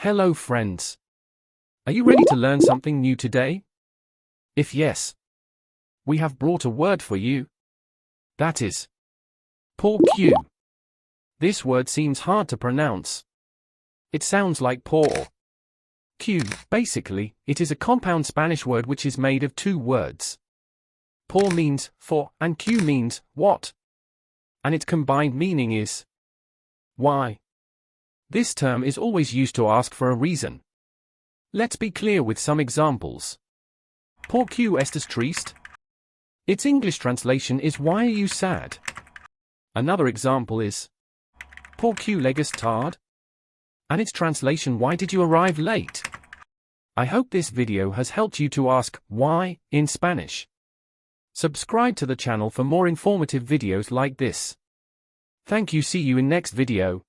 Hello friends. Are you ready to learn something new today? If yes, we have brought a word for you. That is por Q. This word seems hard to pronounce. It sounds like por. Q, basically, it is a compound Spanish word which is made of two words. Por means for and Q means what. And its combined meaning is why. This term is always used to ask for a reason. Let's be clear with some examples. ¿Por qué estás triste? Its English translation is why are you sad? Another example is ¿Por qué llegas tarde? And its translation why did you arrive late? I hope this video has helped you to ask why in Spanish. Subscribe to the channel for more informative videos like this. Thank you. See you in next video.